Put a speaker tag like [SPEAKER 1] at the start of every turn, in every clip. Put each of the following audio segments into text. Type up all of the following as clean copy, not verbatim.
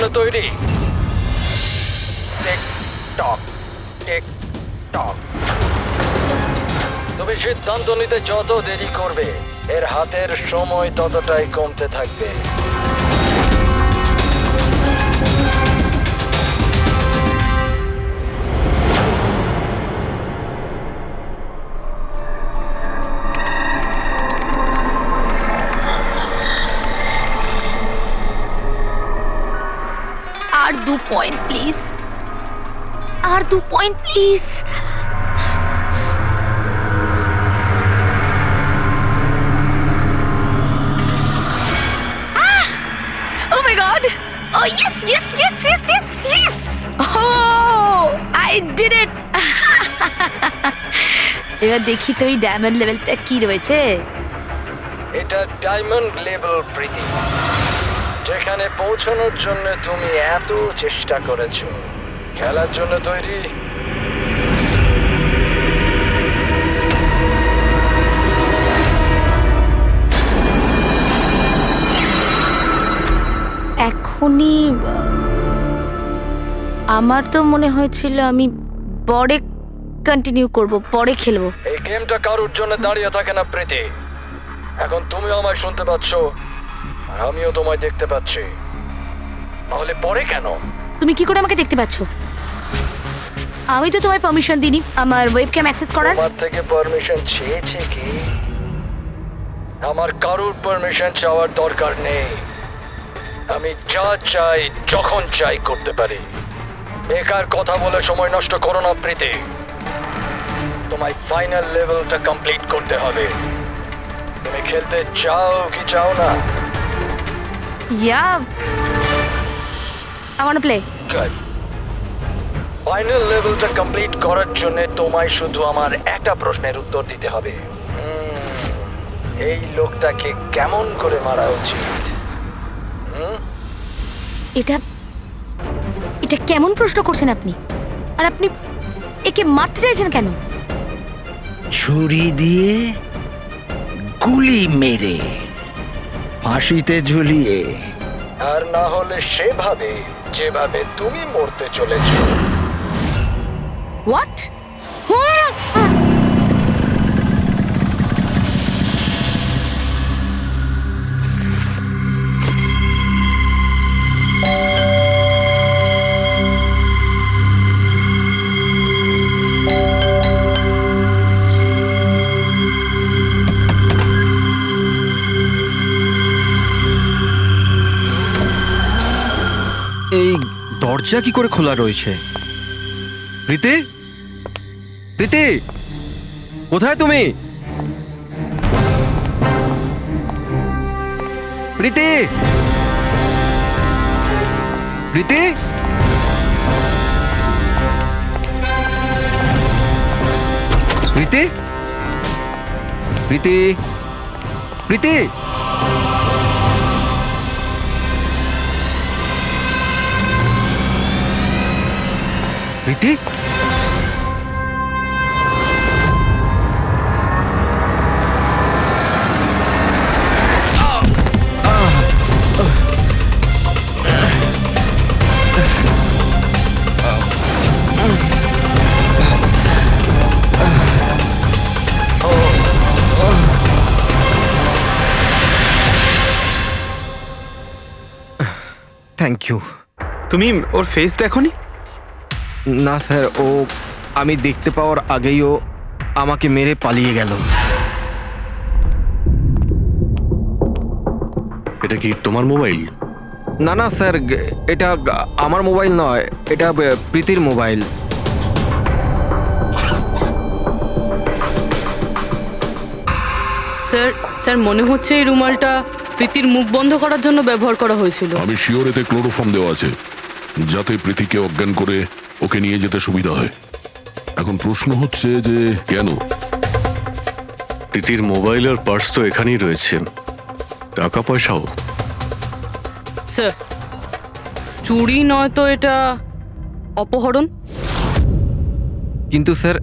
[SPEAKER 1] জন্য তৈরি? Tick tock tick tock. তুমি সিদ্ধান্ত নিতে যত দেরি করবে এর হাতের সময় ততটাই কমতে থাকবে।
[SPEAKER 2] আর 2 পয়েন্ট প্লিজ, আর 2 point please. Oh my god! Oh yes, yes, yes, yes, yes, yes! Oh, I did it! এবার দেখি তো এই ডায়মন্ড লেভেলটা কি রয়েছে।
[SPEAKER 1] এটা ডায়মন্ড লেভেল প্রীতি, যেখানে পৌঁছানোর জন্য তুমি এত চেষ্টা করেছো। খেলার জন্য তৈরি?
[SPEAKER 2] এখনই আমার তো মনে হয়েছিল আমি পরে কন্টিনিউ করব, পরে খেলবো।
[SPEAKER 1] এই গেমটা কারোর জন্য দাঁড়িয়ে থাকে না প্রীতি। এখন তুমিও আমায় শুনতে পাচ্ছ আর আমিও তোমায় দেখতে পাচ্ছি, তাহলে পরে কেন?
[SPEAKER 2] তুমি কি করে আমাকে দেখতে পাচ্ছ? আমি তো তোমায় পারমিশন দিইনি আমার ওয়েবক্যাম অ্যাক্সেস করার।
[SPEAKER 1] তোমার থেকে পারমিশন চেয়েছে কি? আমার কারোর পারমিশন চাওয়ার দরকার নেই। আমি যা চাই যখন চাই করতে পারি। বেকার কথা বলে সময় নষ্ট করো না প্রীতি। তোমায় ফাইনাল লেভেলটা কমপ্লিট করতে হবে। তুমি খেলতে চাও কি চাও না?
[SPEAKER 2] ইয়া, I want to play.
[SPEAKER 1] Good. Final লেভেলটা কমপ্লিট করার জন্য তোমায় শুধু আমার একটা প্রশ্নের উত্তর দিতে হবে। এই লোকটাকে কেমন করে মারা উচিত?
[SPEAKER 2] এটা এটা কেমন প্রশ্ন করছেন আপনি? আর আপনি একে মারতে চাইছেন কেন?
[SPEAKER 3] ছুরি দিয়ে, গুলি মেরে, ফাঁসিতে ঝুলিয়ে।
[SPEAKER 1] আর না হলে সেভাবে যেভাবে তুমি মরতে চলেছো।
[SPEAKER 2] হোয়াট?
[SPEAKER 3] এই দরজা কি করে খোলা রয়েছে? প্রীতি, প্রীতি, কোথায় তুমি? প্রীতি, প্রীতি, প্রীতি, প্রীতি, প্রীতি। প্রীতি, থ্যাংক ইউ।
[SPEAKER 4] তুমি ওর ফেস দেখোনি?
[SPEAKER 3] না স্যার, ও আমি দেখতে পাওয়ার আগেই ও আমাকে মেরে পালিয়ে গেল।
[SPEAKER 5] এটা কি তোমার মোবাইল?
[SPEAKER 3] না না স্যার, এটা আমার মোবাইল নয়, এটা প্রীতির মোবাইল।
[SPEAKER 6] স্যার স্যার মনে হচ্ছে এই রুমালটা প্রীতির মুখ বন্ধ করার জন্য ব্যবহার করা হয়েছিল।
[SPEAKER 5] আমি শিওর এতে ক্লোরোফর্ম দেওয়া আছে, যাতে প্রীতিকে অজ্ঞান করে ওকে নিয়ে যেতে সুবিধা হয়। এখন প্রশ্ন হচ্ছে যে কেন? প্রীতির মোবাইল আর পার্স তো এখানেই রয়েছে, টাকা পয়সাও।
[SPEAKER 6] স্যার চুরি নয় তো এটা অপহরণ।
[SPEAKER 3] কিন্তু স্যার,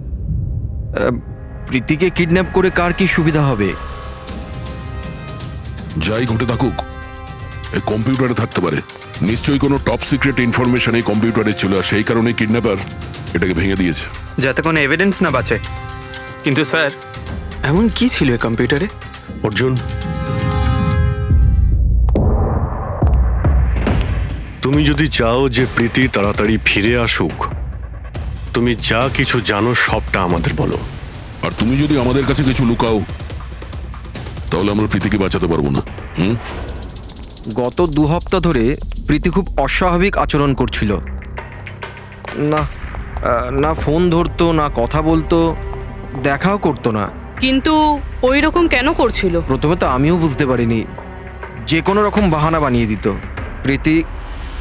[SPEAKER 3] প্রীতিকে কিডন্যাপ করে কার কি সুবিধা হবে?
[SPEAKER 5] যাই ঘটে থাকুক, এই কম্পিউটারে থাকতে পারে, নিশ্চয়ই কোনো টপ সিক্রেট ইনফরমেশন এই কম্পিউটারে ছিল, আর সেই কারণে কিডন্যাপার এটাকে ভেঙে দিয়েছে।
[SPEAKER 4] যাতে কোনো এভিডেন্স না বাঁচে। কিন্তু স্যার, এমন কি ছিল এই কম্পিউটারে?
[SPEAKER 7] অর্জুন, তুমি যদি চাও যে প্রীতি তাড়াতাড়ি ফিরে আসুক, তুমি যা কিছু জানো সবটা আমাদের বলো।
[SPEAKER 5] আর তুমি যদি আমাদের কাছে কিছু লুকাও, তাহলে আমরা প্রীতিকে বাঁচাতে পারবো না।
[SPEAKER 3] গত 2 সপ্তাহ ধরে প্রীতি খুব অস্বাভাবিক আচরণ করছিল। না না ফোন ধরতো, না কথা বলতো, দেখাও করতো না।
[SPEAKER 6] কিন্তু ওই রকম কেন করছিল?
[SPEAKER 3] প্রথমে তো আমিও বুঝতে পারিনি, যে কোনো রকম বাহানা বানিয়ে দিত। প্রীতি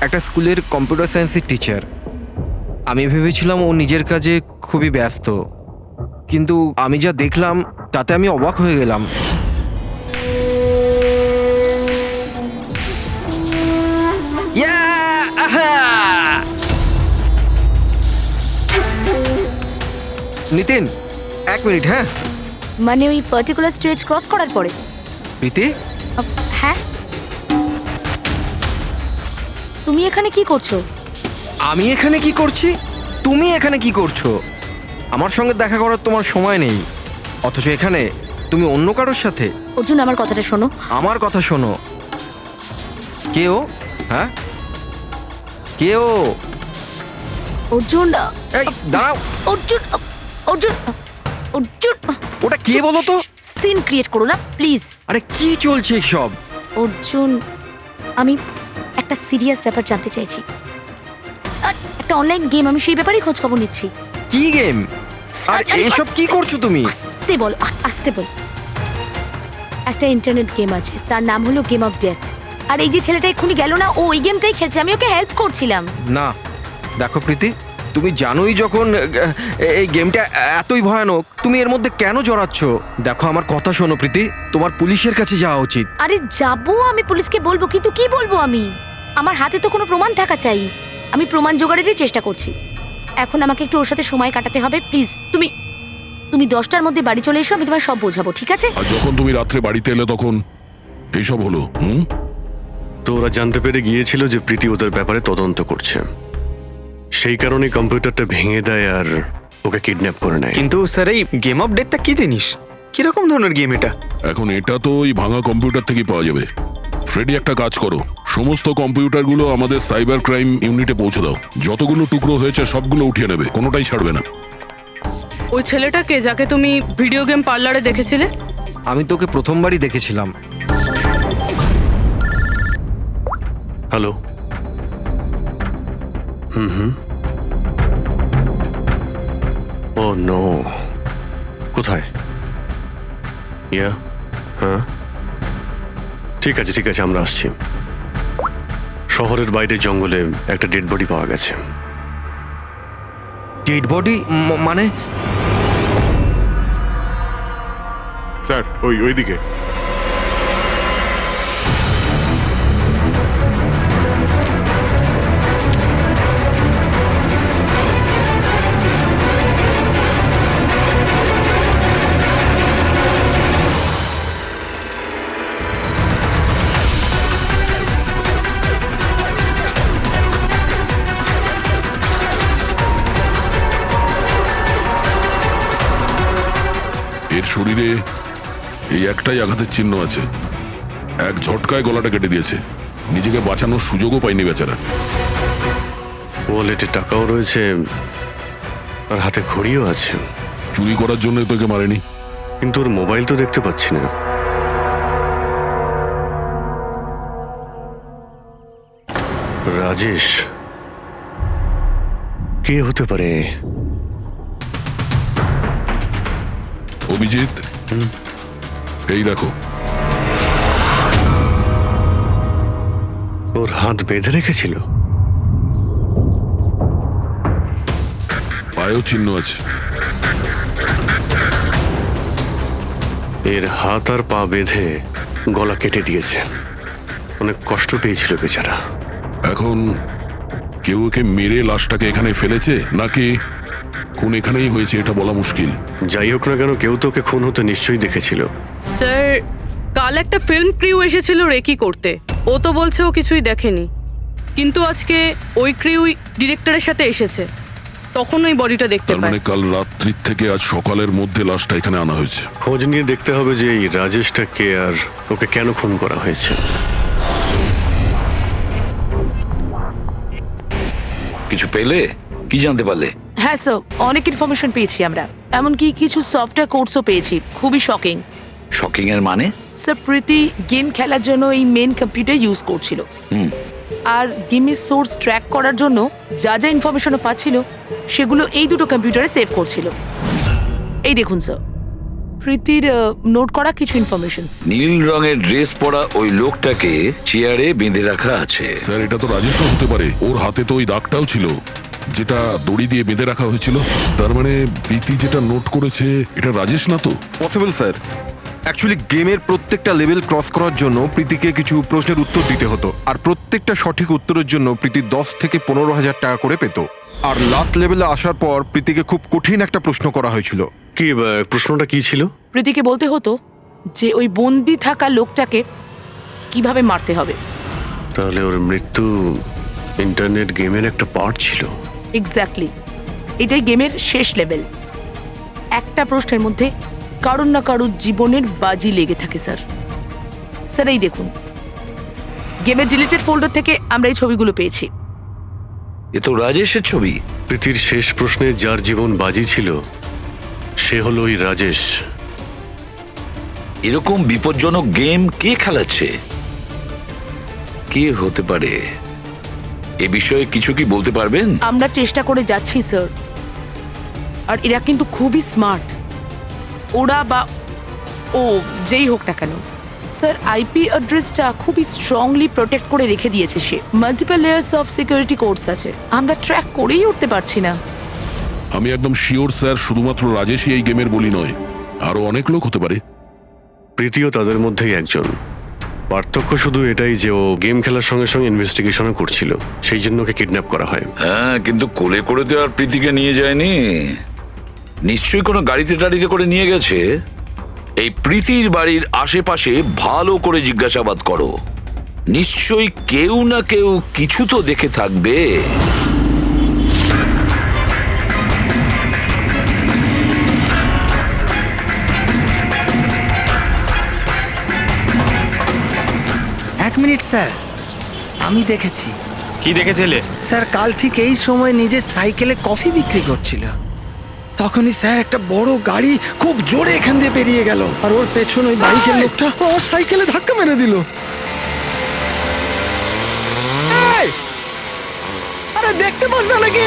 [SPEAKER 3] একটা স্কুলের কম্পিউটার সায়েন্সের টিচার। আমি ভেবেছিলাম ও নিজের কাজে খুবই ব্যস্ত, কিন্তু আমি যা দেখলাম তাতে আমি অবাক হয়ে গেলাম। নিতিন, 1 মিনিট। হ্যাঁ
[SPEAKER 2] মানে ওই পার্টিকুলার স্টেজ ক্রস করার পরে?
[SPEAKER 3] প্রীতি,
[SPEAKER 2] হ্যাঁ, তুমি এখানে কি করছো?
[SPEAKER 3] আমি এখানে কি করছি? তুমি এখানে কি করছো? আমার সঙ্গে দেখা করার তোমার সময় নেই, অথচ এখানে তুমি অন্য কারোর সাথে।
[SPEAKER 2] অর্জুন, আমার কথাটা শোনো।
[SPEAKER 3] আমার কথা শোনো। কে ও? হ্যাঁ, কে ও?
[SPEAKER 2] অর্জুন,
[SPEAKER 3] এই দাঁড়াও।
[SPEAKER 2] অর্জুন, অর্জুন, অর্জুন,
[SPEAKER 3] ওটা কে বলো তো?
[SPEAKER 2] সিন ক্রিয়েট করো না প্লিজ।
[SPEAKER 3] আরে কি চলছে সব?
[SPEAKER 2] অর্জুন, আমি একটা সিরিয়াস ব্যাপার জানতে চাইছি। আর একটা অনলাইন গেম, আমি সেই ব্যাপারেই খোঁজ খবর নিচ্ছি।
[SPEAKER 3] কি গেম? আর এসব কি করছো তুমি?
[SPEAKER 2] আস্তে বল, আস্তে বল। একটা ইন্টারনেট গেম আছে, তার নাম হলো গেম অফ ডেথ। আর এই যে ছেলেটা এক্ষুনি গেল না, ও ওই গেমটাই খেলছে, আমি ওকে হেল্প করছিলাম।
[SPEAKER 3] না দেখো প্রীতি, তুমি জানোই যখন এই গেমটা এতই ভয়ানক, তুমি এর মধ্যে কেন জড়াচ্ছ? দেখো আমার কথা শোনো প্রীতি, তোমার পুলিশের কাছে যাওয়া উচিত।
[SPEAKER 2] আরে যাবো, আমি পুলিশকে বলবো, কিন্তু কি বলবো আমি? আমার হাতে তো কোনো প্রমাণ থাকা চাই। আমি প্রমাণ জোগাড়েরই চেষ্টা করছি। এখন আমাকে একটু ওর সাথে সময় কাটাতে হবে। প্লিজ তুমি 10টার মধ্যে বাড়ি চলে এসো, আমি তোমায় সব বোঝাবো, ঠিক আছে?
[SPEAKER 5] আর যখন তুমি রাত্রে বাড়িতে এলে তখন এইসব হলো।
[SPEAKER 7] তো ওরা জানতে পেরে গিয়েছিল যে প্রীতি ওদের ব্যাপারে তদন্ত করছে, সেই কারণে কম্পিউটারটা ভেঙে দেয় আর ওকে কিডন্যাপ করে নেয়।
[SPEAKER 4] কিন্তু স্যার, এই গেম অফ ডেথটা কি জিনিস? কিরকম ধরনের গেম এটা?
[SPEAKER 5] এখন এটা তো ওই ভাঙা কম্পিউটার থেকে পাওয়া যাবে। ফ্রেডি, একটা কাজ করো, সমস্ত কম্পিউটারগুলো আমাদের সাইবার ক্রাইম ইউনিটে পৌঁছে দাও। যতগুলো টুকরো হয়েছে সবগুলো উঠিয়ে নেবে, কোনোটাই ছাড়বে না।
[SPEAKER 6] ওই ছেলেটাকে যাকে তুমি ভিডিও গেম পার্লারে দেখেছিলে?
[SPEAKER 3] আমি তোকে প্রথমবারই দেখেছিলাম।
[SPEAKER 7] হ্যালো। ও নো, কোথায়? ইয়া, হ্যাঁ ঠিক আছে, আমরা আসছি। শহরের বাইরে জঙ্গলে একটা ডেড বডি পাওয়া গেছে।
[SPEAKER 3] ডেড বডি মানে?
[SPEAKER 8] স্যার, ওইদিকে।
[SPEAKER 5] এর শরীরে এই একটাই আঘাতের চিহ্ন আছে। এক ঝটকায় গলাটা কেটে দিয়েছে, নিজেকে বাঁচানোর সুযোগও পায়নি বেচারা।
[SPEAKER 7] ওয়ালেটে টাকাও রয়েছে আর হাতে ঘড়িও আছে।
[SPEAKER 5] চুরি করার জন্য তোকে মারেনি।
[SPEAKER 7] কিন্তু ওর মোবাইল তো দেখতে পাচ্ছি না। রাজেশ কে হতে পারে?
[SPEAKER 5] অভিজিৎ, এই দেখো,
[SPEAKER 7] ওর হাত বেঁধে রেখেছিল।
[SPEAKER 5] পায়েও চিহ্ন আছে।
[SPEAKER 7] এর হাত আর পা বেঁধে গলা কেটে দিয়েছে। অনেক কষ্ট পেয়েছিল বেচারা।
[SPEAKER 5] এখন কেউ ওকে মেরে লাশটাকে এখানে ফেলেছে, নাকি খুন এখানেই হয়েছে এটা বলা মুশকিল।
[SPEAKER 7] যাই হোক না কেন, কেউ তোকে খুন হতে নিশ্চয়ই দেখেছিল।
[SPEAKER 6] স্যার, কাল একটা ফিল্ম ক্রিউ এসেছিল রেকি করতে। ও তো বলছে ও কিছুই দেখেনি। কিন্তু আজকে ওই ক্রিউ ডিরেক্টরের সাথে এসেছে, তখন ওই বডিটা দেখতে
[SPEAKER 5] তার
[SPEAKER 6] পায়।
[SPEAKER 5] মানে কাল রাত্রির থেকে আজ সকালের মধ্যে লাশটা এখানে আনা হয়েছে।
[SPEAKER 7] খোঁজ নিয়ে দেখতে হবে যে এই রাজেশটা কে আর ওকে কেন খুন করা হয়েছে।
[SPEAKER 9] কিছু পেলে? কি জানতে পারলে?
[SPEAKER 2] হ্যাঁ স্যার, অনেক ইনফরমেশন পেয়েছি আমরা, এমনকি কিছু সফটওয়্যার কোর্সও পেয়েছি। খুবই শকিং।
[SPEAKER 9] শকিং এর মানে?
[SPEAKER 2] স্যার, প্রীতি গেম খেলার জন্য এই মেন কম্পিউটার ইউজ করছিল, আর গেমের সোর্স ট্র্যাক করার জন্য যা যা ইনফরমেশনও পাচ্ছিল সেগুলো এই দুটো কম্পিউটারে সেভ করছিল। এই দেখুন স্যার, প্রীতির নোট করা কিছু ইনফরমেশন।
[SPEAKER 9] নীল রঙের ড্রেস পরা ওই লোকটাকে চেয়ারে বেঁধে রাখা আছে।
[SPEAKER 5] স্যার এটা তো রাজেশও হতে পারে, ওর হাতে তো ওই দাগটাও ছিল যেটা দড়ি দিয়ে বেঁধে রাখা হয়েছিল। তার মানে প্রীতি যেটা নোট করেছে এটা রাজেশ না তো?
[SPEAKER 3] Possible sir. অ্যাকচুয়ালি গেমের প্রত্যেকটা লেভেল ক্রস করার জন্য প্রীতিকে কিছু প্রশ্নের উত্তর দিতে হতো, আর প্রত্যেকটা সঠিক উত্তরের জন্য প্রীতি 10 থেকে 15,000 টাকা করে পেত। আর লাস্ট লেভেলে আসার পর প্রীতিকে খুব কঠিন একটা প্রশ্ন করা হয়েছিল।
[SPEAKER 7] কি প্রশ্নটা কি ছিল?
[SPEAKER 2] প্রীতিকে বলতে হতো যে ওই বন্দি থাকা লোকটাকে কিভাবে মারতে হবে।
[SPEAKER 7] তাহলে ওর মৃত্যু ইন্টারনেট গেমের একটা পার্ট ছিল।
[SPEAKER 2] এক্স্যাক্টলি, এটাই গেমের শেষ লেভেল। একটা প্রশ্নের মধ্যে কারুর না কারুর জীবনের বাজি লেগে থাকে স্যার। স্যার এই দেখুন, গেমের ডিলিটেড ফোল্ডার থেকে আমরা এই ছবিগুলো পেয়েছি।
[SPEAKER 9] এ তো রাজেশের ছবি।
[SPEAKER 7] প্রীতির শেষ প্রশ্নে যার জীবন বাজি ছিল সে হলো ওই রাজেশ।
[SPEAKER 9] এরকম বিপজ্জনক গেম কে খেলাচ্ছে? কে হতে পারে? এ বিষয়ে কিছু কি বলতে পারবেন?
[SPEAKER 2] আমরা চেষ্টা করে যাচ্ছি স্যার, আর এরা কিন্তু খুবই স্মার্ট। ওরা বা ও যেই হোক না কেন স্যার, আইপি অ্যাড্রেসটা খুবই স্ট্রংলি প্রোটেক্ট করে রেখে দিয়েছে সে। Multiple layers of security codes আছে, আমরা ট্র্যাক করেই উঠতে পারছি না।
[SPEAKER 5] আমি একদম শিওর স্যার, শুধুমাত্র রাজেশই এই গেমের বলি নয়, আরো অনেক লোক হতে পারে।
[SPEAKER 7] প্রীতিও তাদের মধ্যেই একজন। পার্থক্য শুধু এটাই যে ও গেম খেলার সঙ্গে সঙ্গে ইনভেস্টিগেশনও করছিল, সেই জন্য ওকে কিডন্যাপ করা হয়।
[SPEAKER 9] হ্যাঁ, কিন্তু কোলে করে তো আর প্রীতিকে নিয়ে যায়নি। নিশ্চয়ই কোনো গাড়িতে টাড়িতে করে নিয়ে গেছে। এই প্রীতির বাড়ির আশেপাশে ভালো করে জিজ্ঞাসাবাদ করো, নিশ্চয়ই কেউ না কেউ কিছু তো দেখে থাকবে।
[SPEAKER 10] এক মিনিট স্যার, আমি দেখেছি।
[SPEAKER 4] কি দেখেছিলে?
[SPEAKER 10] স্যার কাল ঠিক এই সময় নিজের সাইকেলে কফি বিক্রি করছিল, তখনই স্যার একটা বড় গাড়ি খুব জোরে এখান দিয়ে পেরিয়ে গেল, আর ওর পেছনে ওই বাইকের লোকটা ওর সাইকেলে ধাক্কা মেরে দিল। এই! আরে দেখতে পাস না নাকি?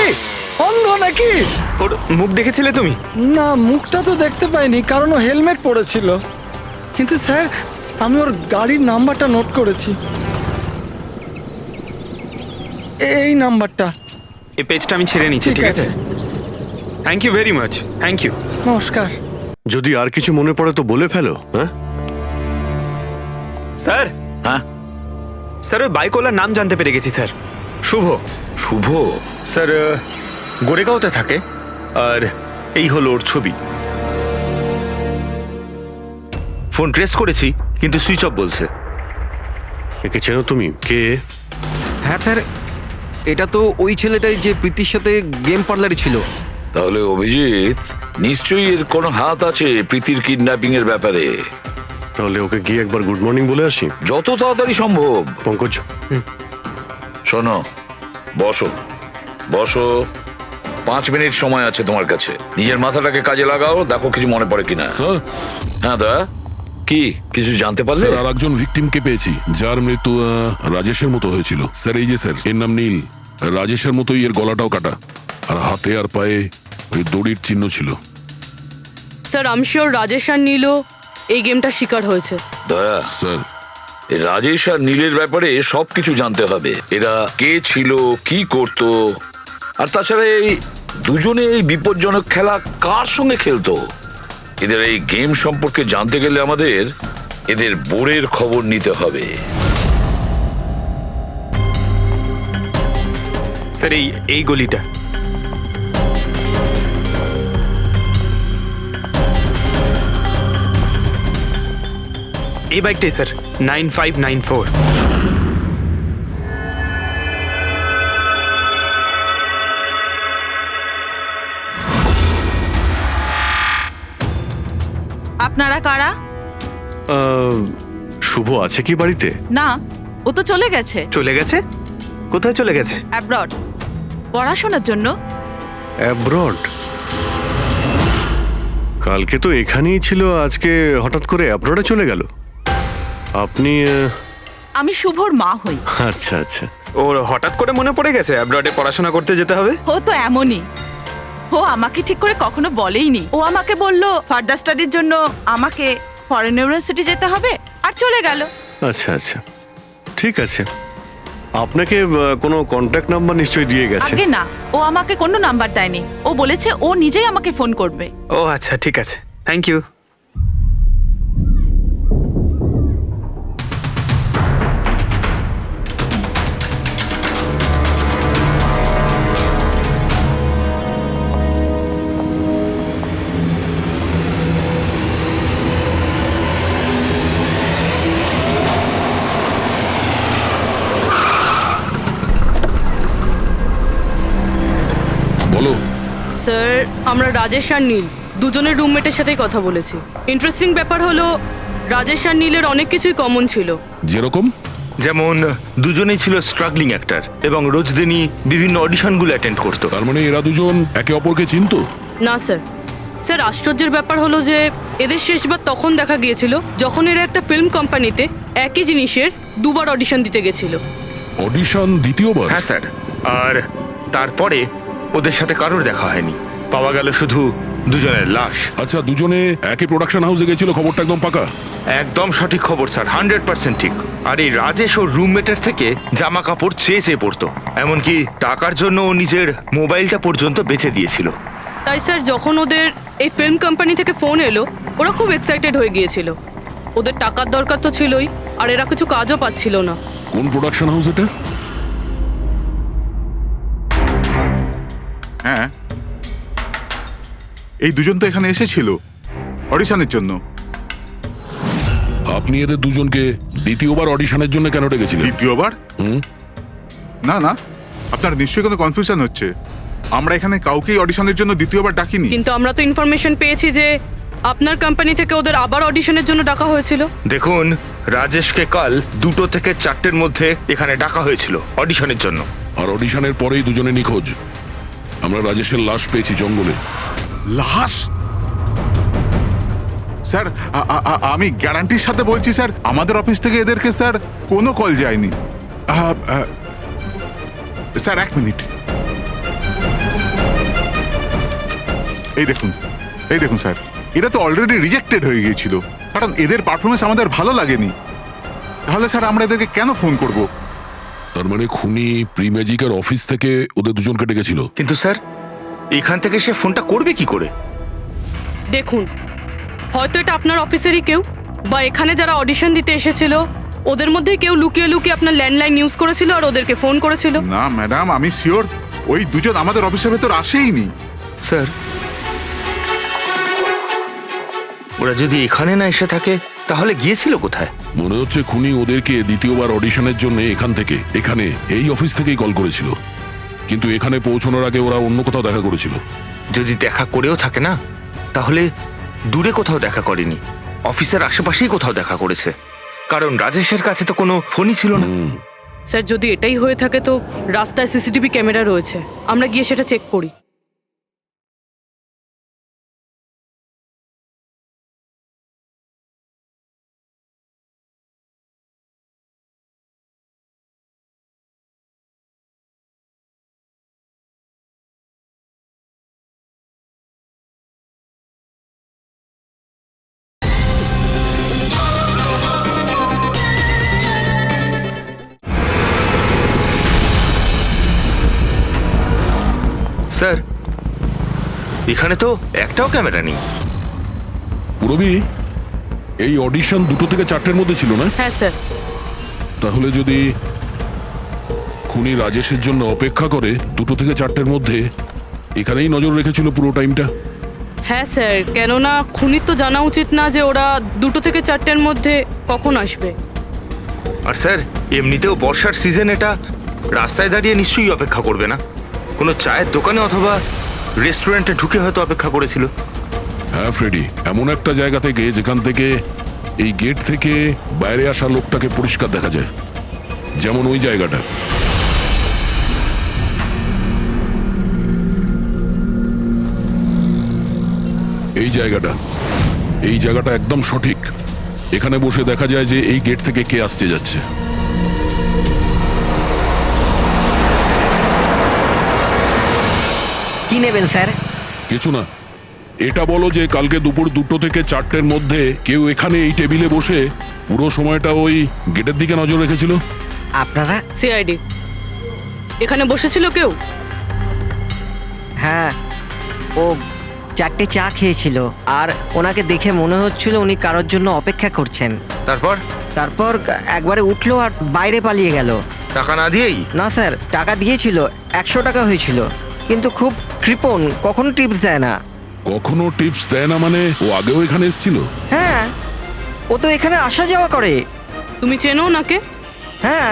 [SPEAKER 10] অন্ধ নাকি?
[SPEAKER 4] ওর মুখ দেখেছিলে তুমি?
[SPEAKER 10] না, মুখটা তো দেখতে পাইনি কারণ ও হেলমেট পরেছিল, কিন্তু স্যার আমি ওর গাড়ির নাম্বারটা নোট করেছি। এই নাম্বারটা।
[SPEAKER 4] এই পেজটা আমি ছেড়ে নিচ্ছি, ঠিক আছে? Thank you very much. Thank you.
[SPEAKER 10] নমস্কার।
[SPEAKER 7] যদি আর কিছু মনে পড়ে তো বলে ফেলো। হ্যাঁ
[SPEAKER 4] স্যার।
[SPEAKER 9] হ্যাঁ
[SPEAKER 4] স্যার, ওই বাইকওয়ালার নাম জানতে পেরে গেছি স্যার। শুভ।
[SPEAKER 9] শুভ?
[SPEAKER 4] স্যার গোরেগাঁওতে থাকে, আর এই হলো ওর ছবি। ফোন ট্রেস করেছি কিন্তু সুইচ অফ বলছে।
[SPEAKER 7] একে চেনো তুমি? কে?
[SPEAKER 3] হ্যাঁ স্যার, এটা তো ওই ছেলেটাই যে প্রীতির সাথে গেম পার্লারে ছিল।
[SPEAKER 9] তাহলে অভিজিৎ নিশ্চয়ই এর কোনো হাত আছে প্রীতির কিডন্যাপিং এর ব্যাপারে।
[SPEAKER 7] তাহলে ওকে গিয়ে একবার গুড মর্নিং বলে আসি।
[SPEAKER 9] যত তাড়াতাড়ি সম্ভব।
[SPEAKER 7] পঙ্কজ,
[SPEAKER 9] শোনো, বসো বসো, 5 মিনিট সময় আছে তোমার কাছে। নিজের মাথাটাকে কাজে লাগাও, দেখো কিছু মনে পড়ে কিনা।
[SPEAKER 5] স্যার,
[SPEAKER 9] হ্যাঁ দা, কি কিছু জানতে পারলে?
[SPEAKER 5] স্যার আর একজন ভিকটিমকে পেয়েছি যার মৃত্যু রাজেশের মতো হয়েছিল। স্যার এই যে স্যার, এর নাম নীল। রাজেশের মতোই এর গলাটাও কাটা, আর হাতে আর পায়ে ওই দড়ির চিহ্ন ছিল।
[SPEAKER 6] স্যার আমি শিওর রাজেশ আর নীলও এই গেমটা শিকার হয়েছে।
[SPEAKER 9] দয়া,
[SPEAKER 5] স্যার
[SPEAKER 9] এই রাজেশ আর নীলের ব্যাপারে সবকিছু জানতে হবে। এরা কে ছিল, কি করত, আর তাছাড়া এই দুজনে এই বিপজ্জনক খেলা কার সঙ্গে খেলতো। এদের এই গেম সম্পর্কে জানতে গেলে আমাদের এদের বোর্ডের খবর নিতে হবে।
[SPEAKER 4] স্যার এই গলিটা। এই বাইকটাই স্যার, 9594।
[SPEAKER 11] আপনারা কারা?
[SPEAKER 7] শুভ আছে কি বাড়িতে?
[SPEAKER 11] না, ও তো চলে গেছে
[SPEAKER 4] চলে গেছে? কোথায় চলে গেছে?
[SPEAKER 11] অ্যাব্রড পড়াশোনার জন্য।
[SPEAKER 7] অ্যাব্রড? কালকে তো এখানেই ছিল, আজকে হঠাৎ করে অ্যাব্রডে চলে গেল। আপনি
[SPEAKER 11] আমি শুভর মা হই।
[SPEAKER 7] আচ্ছা আচ্ছা।
[SPEAKER 4] ওর হঠাৎ করে মনে পড়ে গেছে অ্যাব্রডে পড়াশোনা করতে যেতে হবে।
[SPEAKER 11] ও তো এমনই, ও আমাকে ঠিক করে কখনো বলেইনি। ও আমাকে বলল ফার্দার স্টাডির জন্য আমাকে ফরেন ইউনিভার্সিটি যেতে হবে, আর চলে গেল।
[SPEAKER 7] আচ্ছা আচ্ছা, ঠিক আছে। আপনাকে কোনো কন্ট্যাক্ট নাম্বার নিশ্চয়ই দিয়ে গেছে?
[SPEAKER 11] আগে না, ও আমাকে কোনো নাম্বার দেয়নি। ও বলেছে ও নিজেই আমাকে ফোন করবে।
[SPEAKER 4] ও আচ্ছা, ঠিক আছে, থ্যাংক ইউ।
[SPEAKER 5] বলো।
[SPEAKER 6] স্যার, আমরা রাজেশ আর নীল দুজনের রুমমেটের সাথেই কথা বলেছি। ইন্টারেস্টিং ব্যাপার হলো রাজেশ আর নীলের অনেক কিছুই কমন ছিল।
[SPEAKER 5] যেরকম?
[SPEAKER 12] যেমন দুজনেই ছিল স্ট্রাগলিং অ্যাক্টর এবং রোজ দিনই বিভিন্ন অডিশনগুলো অ্যাটেন্ড করতো।
[SPEAKER 5] তার মানে এরা দুজন একে অপরকে চিনতো?
[SPEAKER 6] না স্যার। স্যার, আশ্চর্যের ব্যাপার হলো যে এদের শেষবার তখন দেখা গিয়েছিল যখন এরা একটা ফিল্ম কোম্পানিতে একই জিনিসের দুবার অডিশন দিতে গেছিল।
[SPEAKER 5] অডিশন দ্বিতীয়বার?
[SPEAKER 12] হ্যাঁ স্যার, আর তারপরে ওদের সাথে কারোর দেখা হয়নি, পাওয়া গেল শুধু দুজনের লাশ।
[SPEAKER 5] আচ্ছা, দুজনে একই প্রোডাকশন হাউসে গেছিল, খবরটা একদম পাকা?
[SPEAKER 12] একদম সঠিক খবর স্যার, 100% ঠিক। আর এই রাজেশ ওর রুমমেটের থেকে জামা কাপড় চেয়ে চেয়ে পড়তো, এমনকি টাকার জন্য ও নিজের মোবাইলটা পর্যন্ত বেচে দিয়েছিল।
[SPEAKER 6] তাই স্যার, যখন ওদের এই ফিল্ম কোম্পানি থেকে ফোন এলো ওরা খুব এক্সাইটেড হয়ে গিয়েছিল। ওদের টাকার দরকার তো ছিলই, আর এরা কিছু কাজও পাচ্ছিল না।
[SPEAKER 5] কোন প্রোডাকশন হাউস এটা?
[SPEAKER 8] হ্যাঁ, এই দুজন তো এখানে এসেছিল অডিশনের জন্য।
[SPEAKER 5] আপনি এদের দুজনকে দ্বিতীয়বার অডিশনের জন্য কেন ডেকেছিলেন?
[SPEAKER 8] দ্বিতীয়বার? না না, আপনার নিশ্চয়ই কোনো কনফিউশন হচ্ছে। আমরা এখানে কাউকেই অডিশনের জন্য দ্বিতীয়বার ডাকিনি।
[SPEAKER 6] কিন্তু আমরা তো ইনফরমেশন পেয়েছি যে আপনার কোম্পানি থেকে ওদের আবার অডিশনের জন্য ডাকা হয়েছিল।
[SPEAKER 12] দেখুন, রাজেশকে কাল 2টো থেকে 4টের মধ্যে এখানে ডাকা হয়েছিল অডিশনের জন্য।
[SPEAKER 5] আর অডিশনের পরেই দুজনে নিখোঁজ। আমরা রাজেশের লাশ পেয়েছি জঙ্গলে।
[SPEAKER 8] লাশ? স্যার, আমি গ্যারান্টির সাথে বলছি স্যার, আমাদের অফিস থেকে এদেরকে স্যার কোনো কল যায়নি। Sir, 1 minute. এই দেখুন স্যার, এরা তো অলরেডি রিজেক্টেড হয়ে গিয়েছিল, কারণ এদের পারফরমেন্স আমাদের ভালো লাগেনি। তাহলে স্যার আমরা এদেরকে কেন ফোন করব?
[SPEAKER 5] তার মানে খুনি প্রিম্যাজিকের অফিস থেকে ওদের দুজনকে ডেকেছিল।
[SPEAKER 12] কিন্তু স্যার, এখান থেকে সে ফোনটা করবে কি করে?
[SPEAKER 6] দেখুন, হয়তো এটা আপনার অফিসেরই কেউ, বা এখানে যারা অডিশন দিতে এসেছিল ওদের মধ্যে কেউ লুকিয়ে লুকিয়ে আপনার ল্যান্ডলাইন ইউজ করেছিল আর ওদেরকে ফোন করেছিল।
[SPEAKER 8] না ম্যাডাম, আমি শিওর ওই দুজন আমাদের অফিসের ভেতর আসেইনি।
[SPEAKER 12] স্যার, ওরা যদি এখানে না এসে থাকে তাহলে গিয়েছিল কোথায়?
[SPEAKER 5] মনে হচ্ছে খুনি ওদেরকে দ্বিতীয়বার অডিশনের জন্য এখানে এই অফিস থেকেই কল করেছিল, কিন্তু এখানে পৌঁছানোর আগে ওরা অন্য কোথাও দেখা করেছিল।
[SPEAKER 12] যদি দেখা করেও থাকে না, তাহলে দূরে কোথাও দেখা করেনি, অফিসের আশেপাশেই কোথাও দেখা করেছে, কারণ রাজেশের কাছে তো কোনো ফোনই ছিল না।
[SPEAKER 6] স্যার, যদি এটাই হয়ে থাকে তো রাস্তায় সিসিটিভি ক্যামেরা রয়েছে, আমরা গিয়ে সেটা চেক করি।
[SPEAKER 12] স্যার, এখানে তো একটাও ক্যামেরা নেই।
[SPEAKER 5] পুরবি, এই অডিশন 2টো থেকে 4টের মধ্যে ছিল না?
[SPEAKER 6] হ্যাঁ স্যার।
[SPEAKER 5] তাহলে যদি খুনি রাজেশের জন্য অপেক্ষা করে 2টো থেকে 4টের মধ্যে, এখানেই নজর রেখেছিল পুরো টাইমটা।
[SPEAKER 6] হ্যাঁ স্যার, কেননা খুনির তো জানা উচিত না যে ওরা 2টো থেকে 4টের মধ্যে কখন আসবে।
[SPEAKER 12] আর স্যার, এমনিতেও বর্ষার সিজন, এটা রাস্তায় দাঁড়িয়ে নিশ্চয়ই অপেক্ষা করবে না, কোনো চায়ের দোকানে অথবা রেস্টুরেন্টে ঢুকে হয়তো অপেক্ষা করেছিল।
[SPEAKER 5] হ্যাঁ ফ্রেডি, এমন একটা জায়গা থেকে যেখান থেকে এই গেট থেকে বাইরে আসা লোকটাকে পরিষ্কার দেখা যায়, যেমন ওই জায়গাটা। এই জায়গাটা একদম সঠিক। এখানে বসে দেখা যায় যে এই গেট থেকে কে আসতে যাচ্ছে।
[SPEAKER 3] কি নেবেন স্যার?
[SPEAKER 5] কিছু না, এটা বলো যে কালকে দুপুর 2টো থেকে 4টের মধ্যে কেউ এখানে এই টেবিলে বসে পুরো সময়টা ওই গেটের দিকে নজর রেখেছিল?
[SPEAKER 3] আপনারা?
[SPEAKER 6] সিআইডি এখানে বসেছিল কেউ?
[SPEAKER 13] হ্যাঁ, ও 4টে চা খেয়েছিল আর ওনাকে দেখে মনে হচ্ছিল উনি কারোর জন্য অপেক্ষা করছেন। তারপর একবারে উঠলো আর বাইরে পালিয়ে গেল।
[SPEAKER 12] টাকা না দিয়েই?
[SPEAKER 13] না স্যার, টাকা দিয়েছিল, 100 টাকা হয়েছিল, কিন্তু খুব কৃপণ, কখনো টিপস দেয় না।
[SPEAKER 5] কখনো টিপস দেয় না মানে? ও আগেও এখানে এসেছিল?
[SPEAKER 13] হ্যাঁ, ও তো এখানে আসা যাওয়া করে।
[SPEAKER 6] তুমি চেনো নাকে?
[SPEAKER 13] হ্যাঁ,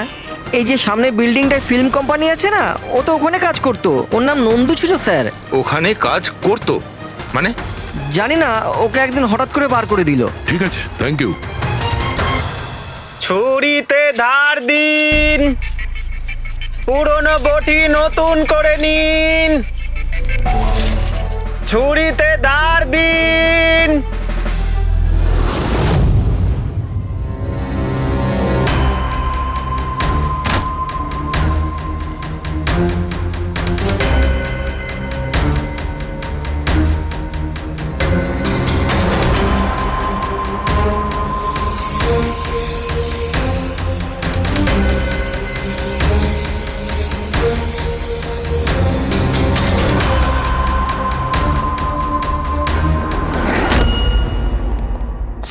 [SPEAKER 13] এই যে সামনে বিল্ডিংটায় ফিল্ম কোম্পানি আছে না, ও তো ওখানে কাজ করতো। ওর নাম নন্দু ছিল স্যার।
[SPEAKER 12] ওখানে কাজ করতো মানে?
[SPEAKER 13] জানি না, ওকে একদিন হঠাৎ করে বার করে দিল।
[SPEAKER 5] ঠিক আছে, থ্যাংক ইউ।
[SPEAKER 4] ছুরিতে ধার দিন, পুরনো বটি নতুন করে নিন। ছুরিতে ধার দিন।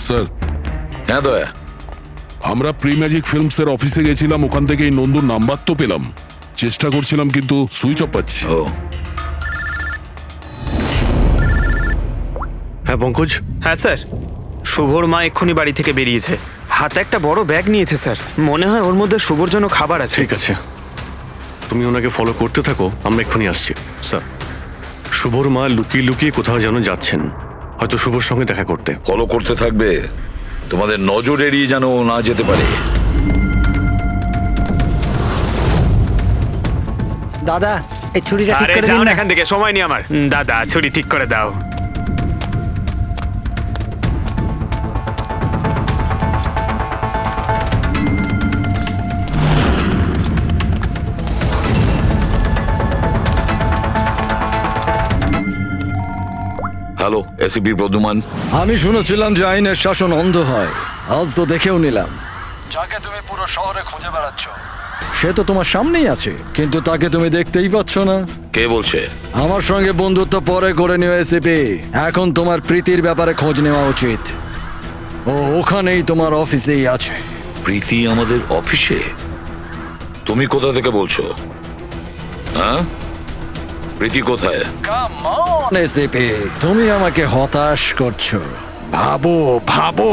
[SPEAKER 5] স্যার।
[SPEAKER 9] হ্যাঁ দয়া,
[SPEAKER 5] আমরা প্রি ম্যাজিক ফিল্মসের অফিসে গেছিলাম, ওখান থেকে এই নন্দুর নাম্বার তো পেলাম, চেষ্টা করছিলাম কিন্তু সুইচ অফ পাচ্ছি।
[SPEAKER 9] ও
[SPEAKER 7] হ্যাঁ পঙ্কজ।
[SPEAKER 4] হ্যাঁ স্যার, শুভর মা এক্ষুনি বাড়ি থেকে বেরিয়েছে, হাতে একটা বড় ব্যাগ নিয়েছে স্যার। মনে হয় ওর মধ্যে শুভর জন্য খাবার আছে।
[SPEAKER 7] ঠিক আছে, তুমি ওনাকে ফলো করতে থাকো, আমরা এক্ষুনি আসছি। স্যার, শুভর মা লুকিয়ে লুকিয়ে কোথাও যেন যাচ্ছেন, হয়তো শুভর সঙ্গে দেখা করতে।
[SPEAKER 9] ফলো করতে থাকবে, তোমাদের নজর এড়িয়ে যেন না যেতে পারে।
[SPEAKER 10] দাদা, এই ছুরিটা ঠিক
[SPEAKER 4] আরে
[SPEAKER 10] করে দিন
[SPEAKER 4] যাও না
[SPEAKER 10] না।
[SPEAKER 4] এখান থেকে, সময় নেই আমার। দাদা, ছুরি ঠিক করে দাও।
[SPEAKER 9] Hello, ACP Pradyuman.
[SPEAKER 1] আমি শুনেছিলাম যে আইনের শাসন অন্ধ হয়, আজ তো দেখেও নিলাম। যাকে তুমি পুরো শহরে খুঁজে বেড়াচ্ছ সে তো তোমার সামনেই আছে, কিন্তু তাকে তুমি দেখতেই পাচ্ছ না।
[SPEAKER 9] কে বলছে?
[SPEAKER 1] আমার সঙ্গে বন্ধুত্ব পরে করে নিও এসিপি, এখন তোমার প্রীতির ব্যাপারে খোঁজ নেওয়া উচিত। ও ওখানেই তোমার অফিসেই আছে।
[SPEAKER 9] প্রীতি আমাদের অফিসে? তুমি কোথা থেকে বলছো? হ্যাঁ, প্রীতি কোথায়?
[SPEAKER 1] এসিপি, তুমি আমাকে হতাশ করছো। ভাবো ভাবো।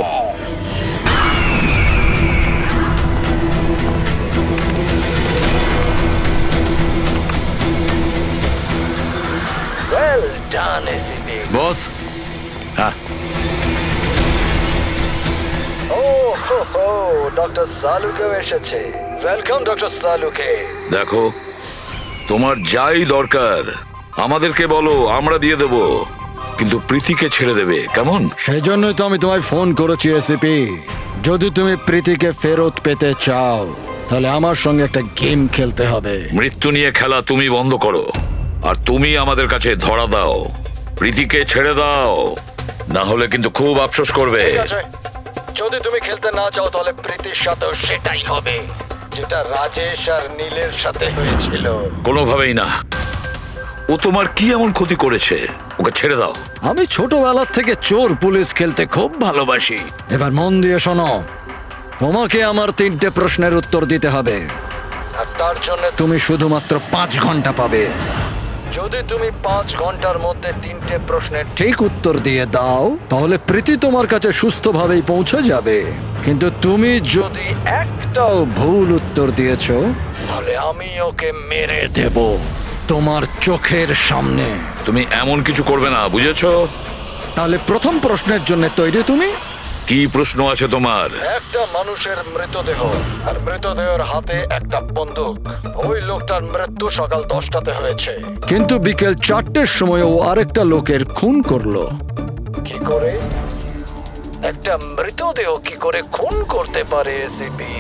[SPEAKER 9] বস। হ্যাঁ,
[SPEAKER 1] ডক্টর সালুকে এসেছে। Welcome doctor Salunkhe.
[SPEAKER 9] দেখো, তোমার যাই দরকার আমাদেরকে বলো, আমরা দিয়ে দেব, কিন্তু প্রীতিকে ছেড়ে দেবে, কেমন?
[SPEAKER 1] সেজন্যই তো আমি তোমায় ফোন করেছি এসিপি। যদি তুমি প্রীতিকে ফেরত পেতে চাও তাহলে আমার সঙ্গে একটা গেম খেলতে হবে।
[SPEAKER 9] মৃত্যু নিয়ে খেলা তুমি বন্ধ করো, আর তুমি আমাদের কাছে ধরা দাও। প্রীতিকে ছেড়ে দাও, না হলে কিন্তু খুব আফসোস করবে।
[SPEAKER 1] যদি তুমি খেলতে না চাও তাহলে প্রীতির সাথেও সেটাই হবে, যেটা রাজেশ আর নীলের সাথে হয়েছিল।
[SPEAKER 9] কোনোভাবেই না। ও তোমার কি এমন ক্ষতি করেছে? ওকে ছেড়ে দাও।
[SPEAKER 1] আমি ছোটবেলার থেকে চোর পুলিশ খেলতে খুব ভালোবাসি। এবার মন দিয়ে শোনো, তোমাকে আমার 3টে প্রশ্নের উত্তর দিতে হবে, আর তার জন্য তুমি শুধুমাত্র 5 ঘন্টা পাবে। যদি তুমি 5 ঘন্টার মধ্যে 3টে প্রশ্নের ঠিক উত্তর দিয়ে দাও তাহলে প্রীতি তোমার কাছে সুস্থভাবেই পৌঁছে যাবে, কিন্তু তুমি যদি একটাও ভুল উত্তর দিয়েছো তাহলে আমি ওকে মেরে দেব তোমার চোখের সামনে।
[SPEAKER 9] তুমি এমন কিছু করবে না, বুঝেছো?
[SPEAKER 10] তাহলে প্রথম প্রশ্নের জন্য তৈরি তুমি?
[SPEAKER 9] কি প্রশ্ন আছে তোমার?
[SPEAKER 1] একটা মানুষের মৃতদেহ আর মৃতদেহের হাতে একটা বন্দুক। ওই লোকটার মৃত্যু সকাল 10টাতে হয়েছে।
[SPEAKER 10] কিন্তু বিকেল 4টের সময় ও আরেকটা লোকের খুন করলো।
[SPEAKER 1] কি করে একটা মৃতদেহ কি করে খুন করতে পারে এসিপি?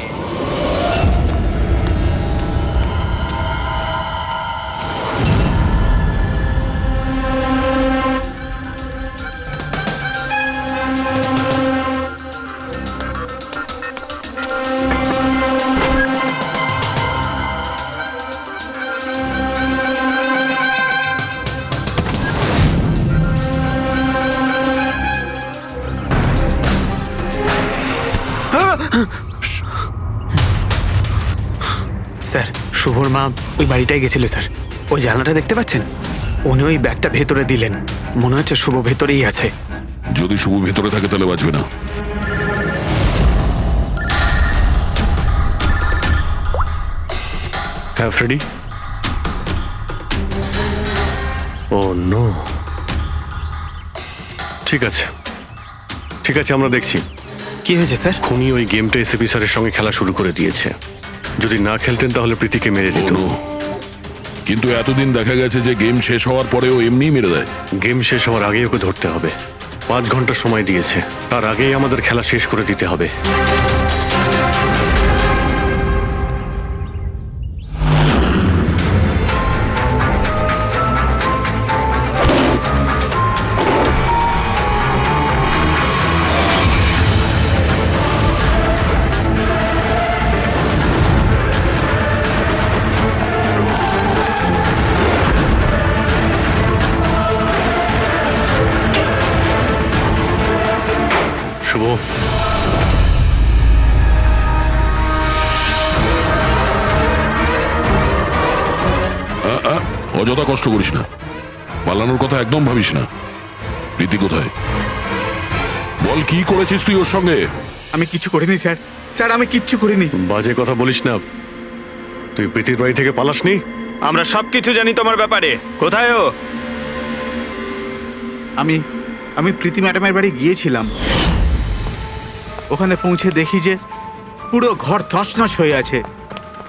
[SPEAKER 4] স্যার, শুভর মা ওই বাড়িটায় গেছিল স্যার। ওই জানলাটা দেখতে পাচ্ছেন? উনি ওই ব্যাগটা ভেতরে দিলেন। মনে হচ্ছে শুভ ভেতরেই আছে।
[SPEAKER 5] যদি শুভ ভেতরে থাকে তাহলে বাঁচবে না।
[SPEAKER 7] হ্যাঁ ফ্রেডি। ও নো। ঠিক আছে, ঠিক আছে, আমরা দেখছি।
[SPEAKER 4] কি হয়েছে স্যার?
[SPEAKER 7] খুনি ওই গেমটা এসএপি স্যারের সঙ্গে খেলা শুরু করে দিয়েছে। যদি না খেলতেন তাহলে প্রীতিকে মেরে দিত।
[SPEAKER 5] ও নো। কিন্তু এতদিন দেখা গেছে যে গেম শেষ হওয়ার পরেও এমনিই মেরে দেয়।
[SPEAKER 7] গেম শেষ হওয়ার আগেই ওকে ধরতে হবে। 5 ঘন্টা সময় দিয়েছে, তার আগেই আমাদের খেলা শেষ করে দিতে হবে। শুভ,
[SPEAKER 5] অযথা কষ্ট করিস না, পালানোর কথা একদম ভাবিস না। প্রীতি কোথায়? বল, কি করেছিস তুই ওর সঙ্গে?
[SPEAKER 8] আমি কিছু করিনি স্যার, স্যার আমি কিচ্ছু করিনি।
[SPEAKER 7] বাজে কথা বলিস না। তুই প্রীতির বাড়ি থেকে পালাসনি?
[SPEAKER 4] আমরা সবকিছু জানি তোমার ব্যাপারে। কোথায় ও?
[SPEAKER 8] আমি প্রীতি ম্যাডামের বাড়ি গিয়েছিলাম। ওখানে পৌঁছে দেখি যে পুরো ঘর তছনছ হয়ে আছে।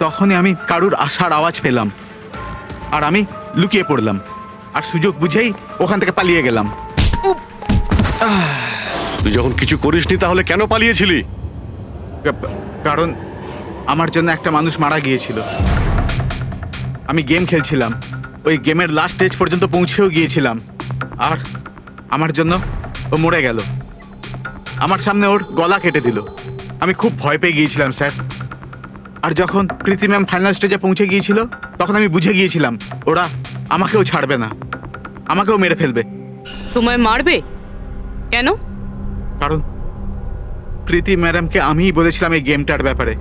[SPEAKER 8] তখনই আমি কারুর আসার আওয়াজ পেলাম, আর আমি লুকিয়ে পড়লাম, আর সুযোগ বুঝেই ওখান থেকে পালিয়ে গেলাম।
[SPEAKER 7] তুই যখন কিছু করিসনি তাহলে কেন পালিয়েছিলি?
[SPEAKER 8] কারণ আমার জন্য একটা মানুষ মারা গিয়েছিল। আমি গেম খেলছিলাম, ওই গেমের লাস্ট স্টেজ পর্যন্ত পৌঁছেও গিয়েছিলাম, আর আমার জন্য ও মরে গেল। আমার সামনে ওর গলা কেটে দিল। আমি খুব ভয় পেয়ে গিয়েছিলাম স্যার। আর যখন প্রীতি ম্যাম ফাইনাল স্টেজে পৌঁছে গিয়েছিল তখন আমি বুঝে গিয়েছিলাম ওরা আমাকেও ছাড়বে না, আমাকেও মেরে ফেলবে।
[SPEAKER 6] তোমায় মারবে কেন?
[SPEAKER 8] কারণ প্রীতি ম্যাডামকে আমিই বলেছিলাম এই গেমটার ব্যাপারে।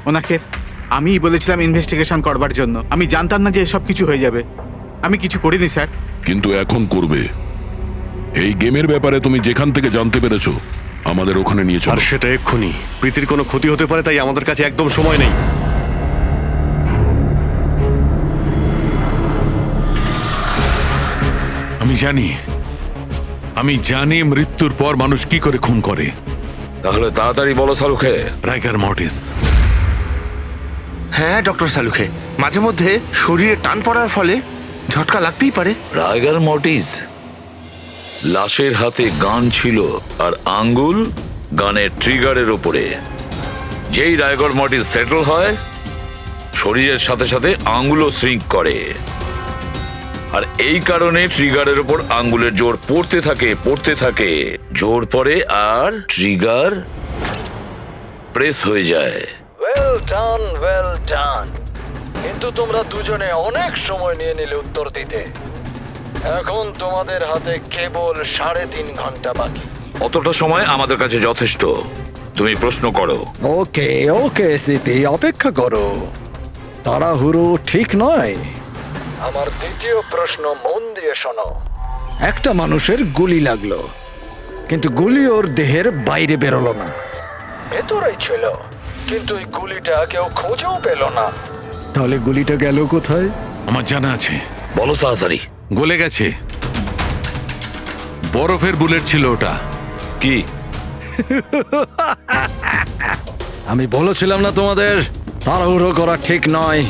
[SPEAKER 8] ওনাকে আমিই বলেছিলাম ইনভেস্টিগেশন করবার জন্য। আমি জানতাম না যে এসব কিছু হয়ে যাবে। আমি কিছু করিনি স্যার।
[SPEAKER 5] কিন্তু এখন করবে। এই গেমের ব্যাপারে তুমি যেখান থেকে জানতে পেরেছো আমাদের ওখানে নিয়ে
[SPEAKER 7] আর
[SPEAKER 5] চলো।
[SPEAKER 7] সেটা এক্ষুনি। প্রীতির কোনো ক্ষতি হতে পারে, তাই আমাদের কাছে একদম সময় নেই।
[SPEAKER 14] আমি জানি মৃত্যুর পর মানুষ কি করে খুন করে।
[SPEAKER 9] তাহলে তাড়াতাড়ি বলো সালুখে।
[SPEAKER 14] রাইগার মর্টিস।
[SPEAKER 12] হ্যাঁ ডক্টর সালুখে, মাঝে মধ্যে শরীরে টান পড়ার ফলে ঝটকা লাগতেই পারে।
[SPEAKER 9] রাইগার মর্টিস। লাশের হাতে গান ছিল আর আঙ্গুল গানের ট্রিগারের ওপরে। যেই রাইগার মর্টিস সেটেল হয় শরীরের সাথে সাথে আঙ্গুলও শ্রিঙ্ক করে, আর এই কারণে ট্রিগারের ওপর আঙ্গুলের জোর পড়তে থাকে, জোর পড়ে আর ট্রিগার প্রেস হয়ে যায়।
[SPEAKER 1] Well done. কিন্তু তোমরা দুজনে অনেক সময় নিয়ে নিলে উত্তর দিতে। এখন তোমাদের হাতে কেবল 3.5 ঘন্টা বাকি।
[SPEAKER 9] অতটা সময় আমাদের কাছে যথেষ্ট। তুমি প্রশ্ন করো।
[SPEAKER 10] ওকে ওকে সিপি, অপেক্ষা করো, তাড়াহুড়ো ঠিক নয়।
[SPEAKER 1] আমার দ্বিতীয় প্রশ্ন মন দিয়ে শোনো।
[SPEAKER 10] একটা মানুষের গুলি লাগলো, কিন্তু গুলি ওর দেহের বাইরে বেরোলো না।
[SPEAKER 1] ভেতরেই ছিল, কিন্তু এই গুলিটা কেউ খুঁজেও পেল না।
[SPEAKER 10] তাহলে গুলিটা গেল কোথায়?
[SPEAKER 14] আমার জানা আছে।
[SPEAKER 9] বলো তাড়াতাড়ি।
[SPEAKER 14] গলে গেছে। বরফের বুলেট ছিল ওটা।
[SPEAKER 9] কি?
[SPEAKER 10] আমি বলেছিলাম না তোমাদের তাড়াহুড়ো করা ঠিক নয়।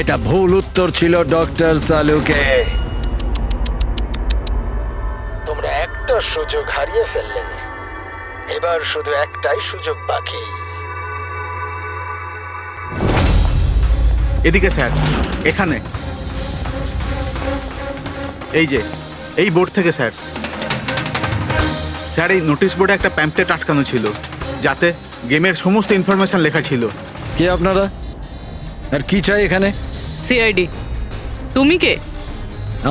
[SPEAKER 10] এটা ভুল উত্তর ছিল ডক্টর সালুকে।
[SPEAKER 1] তোমরা একটা সুযোগ হারিয়ে ফেললে, এবার শুধু একটাই সুযোগ বাকি।
[SPEAKER 8] এদিকে স্যার, এখানে এই যে এই বোর্ড থেকে স্যার। স্যার, এই নোটিশ বোর্ডে একটা প্যাম্পলেট আটকানো ছিল, যাতে গেমের সমস্ত ইনফরমেশন লেখা ছিল।
[SPEAKER 10] কে আপনারা আর কি চাই এখানে?
[SPEAKER 6] সিআইডি। তুমি কে?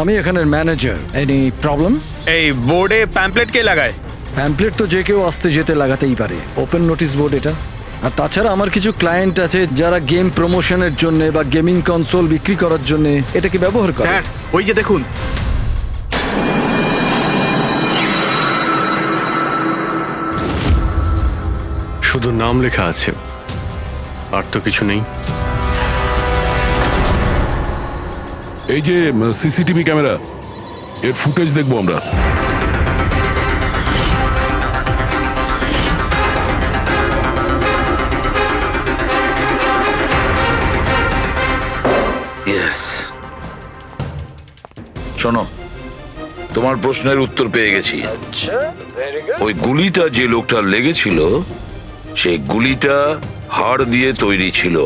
[SPEAKER 10] আমি এখানের ম্যানেজার। Any problem?
[SPEAKER 12] এই বোর্ডে প্যাম্পলেট কে লাগায়?
[SPEAKER 10] প্যাম্পলেট তো যে কেউ আসতে যেতে লাগাতেই পারে। ওপেন নোটিশ বোর্ড এটা। আর তাছাড়া আমার কিছু ক্লায়েন্ট আছে যারা গেম প্রমোশনের জন্য বা গেমিং কনসোল বিক্রি করার জন্য এটাকে ব্যবহার করে।
[SPEAKER 8] স্যার, ওই যে দেখুন।
[SPEAKER 7] শুধু নাম লেখা আছে, আর তো কিছু নেই।
[SPEAKER 5] এই যে সিসিটিভি ক্যামেরা, এর ফুটেজ দেখবো আমরা।
[SPEAKER 9] ইয়েস। শোনো, তোমার প্রশ্নের উত্তর পেয়ে গেছি।
[SPEAKER 1] আচ্ছা, ভেরি গুড।
[SPEAKER 9] ওই গুলিটা যে লোকটার লেগেছিল, সেই গুলিটা হাড় দিয়ে তৈরি ছিল,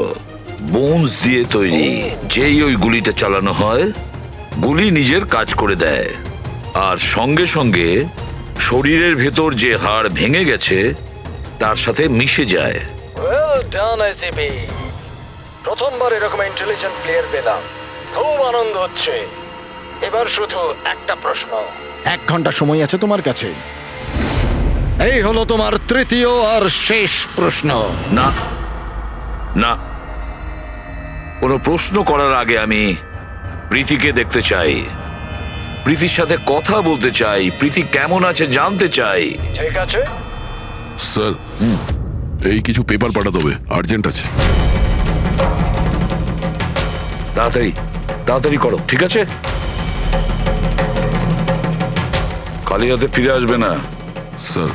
[SPEAKER 9] বোনস দিয়ে তৈরি। যেই ওই গুলিটা চালানো হয়, গুলি নিজের কাজ করে দেয়, আর সঙ্গে সঙ্গে শরীরের ভেতর যে হাড় ভেঙে গেছে তার সাথে মিশে যায়।
[SPEAKER 1] Well done ICP. প্রথমবার এরকম ইন্টেলিজেন্ট প্লেয়ার পেলাম, খুব আনন্দ হচ্ছে। এবার শুধু একটা প্রশ্ন।
[SPEAKER 10] 1 ঘন্টা সময় আছে তোমার কাছে। এই হলো তোমার তৃতীয় আর শেষ প্রশ্ন।
[SPEAKER 9] না না, কোনো প্রশ্ন করার আগে আমি প্রীতিকে দেখতে চাই, প্রীতির সাথে কথা বলতে চাই, প্রীতি কেমন আছে জানতে চাই।
[SPEAKER 1] ঠিক আছে
[SPEAKER 5] স্যার, এই কিছু পেপার পাঠাতে হবে, আর্জেন্ট আছে।
[SPEAKER 9] তাড়াতাড়ি তাড়াতাড়ি করো, ঠিক আছে? খালি হাতে ফিরে আসবে না।
[SPEAKER 5] স্যার,